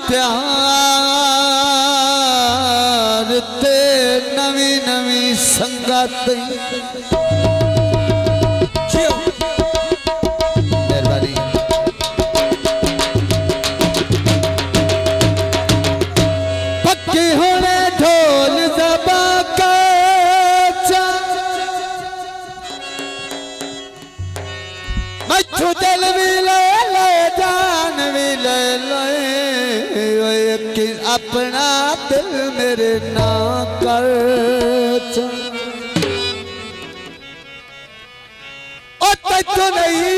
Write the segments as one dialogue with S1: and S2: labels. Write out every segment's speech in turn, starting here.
S1: प्यार ते नवी नवी संगत मेहरबानी पक्की होने ढोल दबा के मच्छू दिल भी ले ले जान भी ले ले अपना दिल मेरे ना कर ओ तो नहीं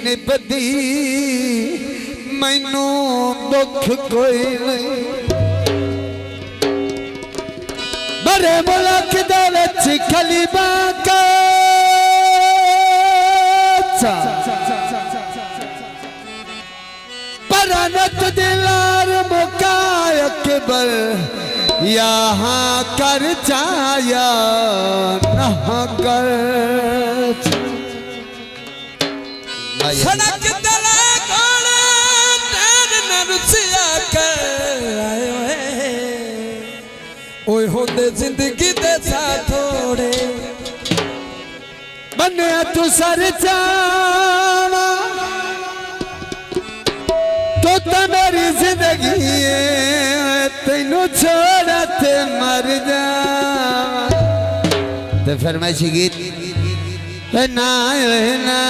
S1: निभदी मैनू दुख कोई नहीं बड़े मुल्क दे विच खली बाका परनत दिलार मुकाय अकबर यहाँ कर चाया न कर
S2: सड़क दला कोने तेरे नरुसिया कर आए ओए होते जिंदगी दे साथ थोड़े
S1: बने तू सर जावा तो मेरी जिंदगी तेनू छोड़ा ते मर जा तो फरमाइशी गीत ना ना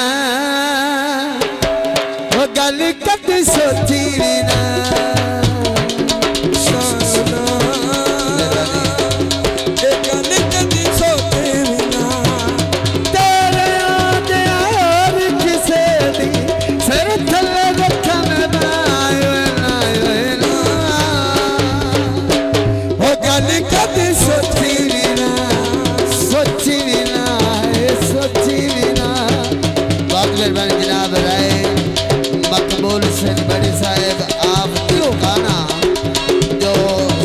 S1: वो गल कभी सोची ना जनाब राय मकबूल सिंह बड़ी साहेब आप गाना जो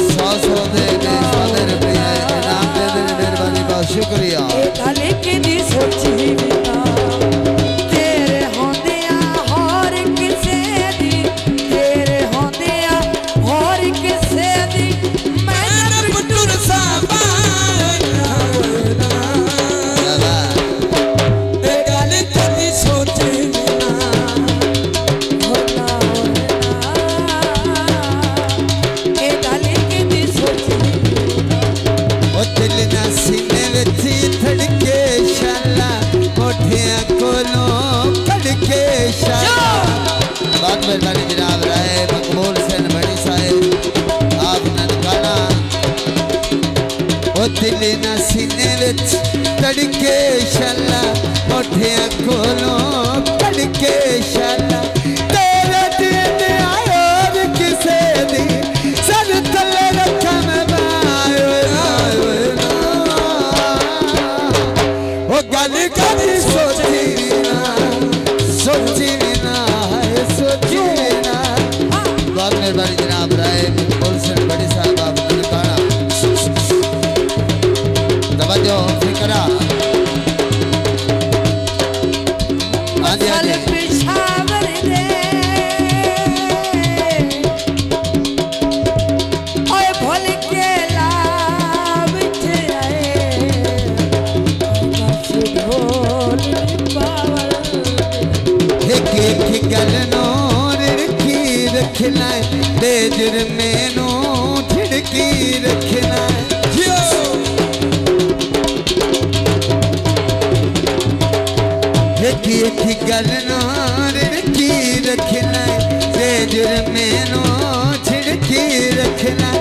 S1: 100 दे रुपये इनाम दे देने मेहरबानी बहुत शुक्रिया बहुत मेहरबानी जनाब राय मकबूल सिंह बड़ी साहेब आपने गाना ओ दिल ना सीने विच तड़के शाला मोठियां कोलों तड़के शाला तेरे दिन आयो किसे दी सर थले रखा मैं बायो ओ गल कभी सोची मेहरबानी जनाब राय मकबूल सिंह बड़ी साहब आपने गाना तवज्जो फिकरा आदि आदि
S3: ओए भोल के लाभ थे आए ढोल पावर
S1: एक गल नोर रखना दे जुर मैनू छिड़की रखना एक गल नोर रखी रखना दे जुर मैनू छिड़की रखना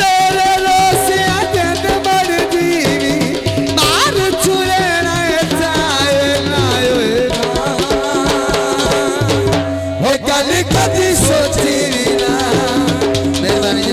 S1: तेरे रोसिया जद मर जीवी मार छुड़ना चाहे ना हो गल कभी सोची मेहरबानी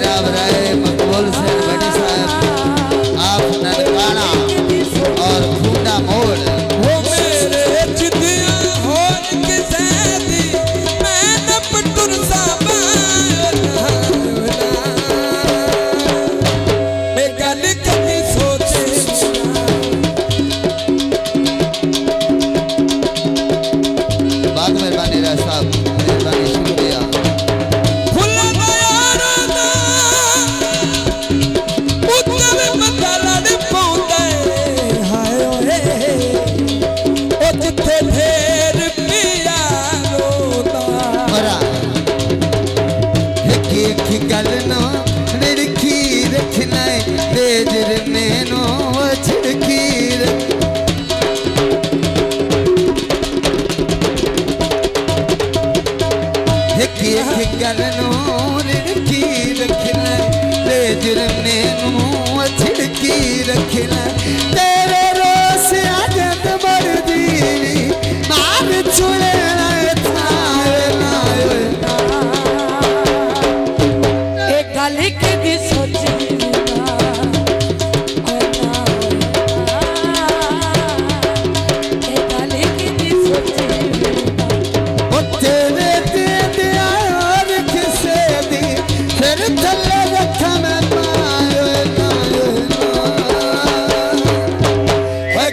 S1: मैनू झिड़की रखना तेरे रोस आजत मरदी मार छुड़ना
S3: एक गली की दी सोची एक गली की दी सोची
S1: तेरे दे दिया और किसे दी फिर थल्ले रखा मैं पायो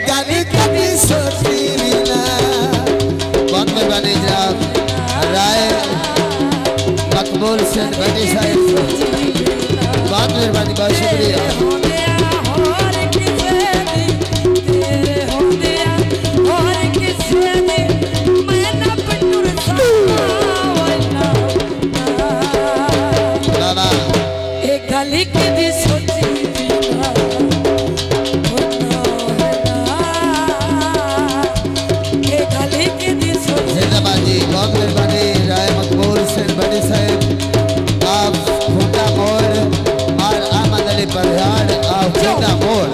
S1: गाली कभी सोची ना। बहुत मेहरबानी जनाब राय मकबूल सिंह भट्टी साहब, बहुत मेहरबानी, बहुत शुक्रिया।
S3: गली की दी सोची गली की दी सोची।
S1: जिंदाबाद जी, बहुत मेहरबानी राय मकबूल सिंह भट्टी साहब, आप खूंटा मोड़ और अहमद अली बरहाड़ आप खूंटा मोड़।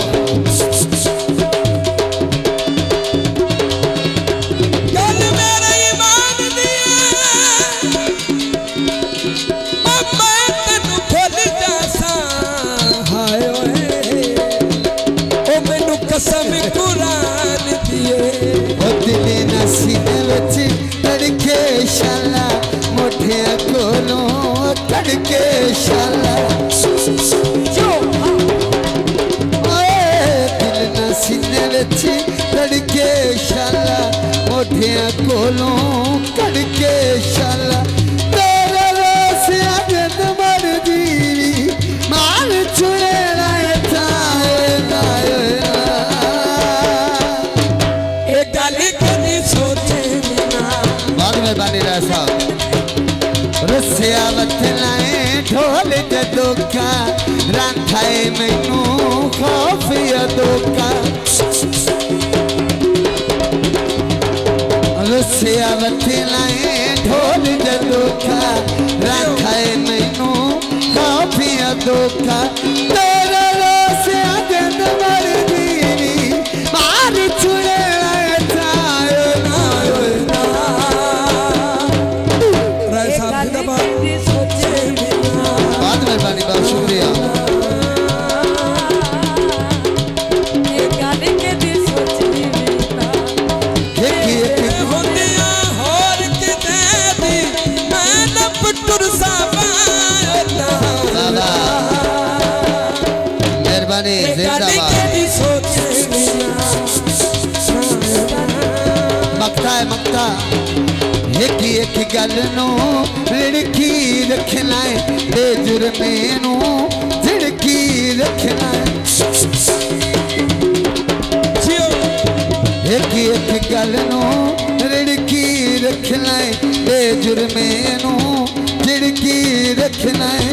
S2: गल मेरे ईमान दी मैं तेनू भुल जासा हाय ओए ओ मैनू कसम कुरान दिए
S1: ओ दिले नसीने विच तड़के शाला मोठिया कोलों तड़के शाला दिल नसीने विच तड़के शाला मोठिया कोलों तड़के शाला तेरे रोस आजत मरदी मार छुड़ना
S2: ए गली कदी सोचे ना
S1: बहुत मेहरबानी राय साहब। रसिया वत लाए ढोल जदोका रांधाए मैनू खौफ यदोका रसिया वत लाए ढोल जदोका रांधाए मैनू खौफ यदोका तेरा रोस आजत मरदी मार छुड़े
S2: राय साहब जिंदाबाद।
S1: बहुत मेहरबानी, बहुत शुक्रिया।
S2: ਹੁੰਦੀਆਂ ਹੋਰ ਕਿਤੇ ਦੀ ਮੈਂ ਨੱਪ ਟੁਰ ਸਾਬਾਇਦਾ
S1: बाबा मेहरबानी,
S2: ਗਲੀ
S1: जिंदाबाद।
S2: ਕਦੀ ਸੋਚੇ
S1: मकता है मकता एक एक गल नू रिड़की रखना है बेजुर्मे नू झिड़की रखना है
S2: ਜਿਓ
S1: एक एक गल नू रिड़की रखना है बेजुर्मे नू झिड़की रखना है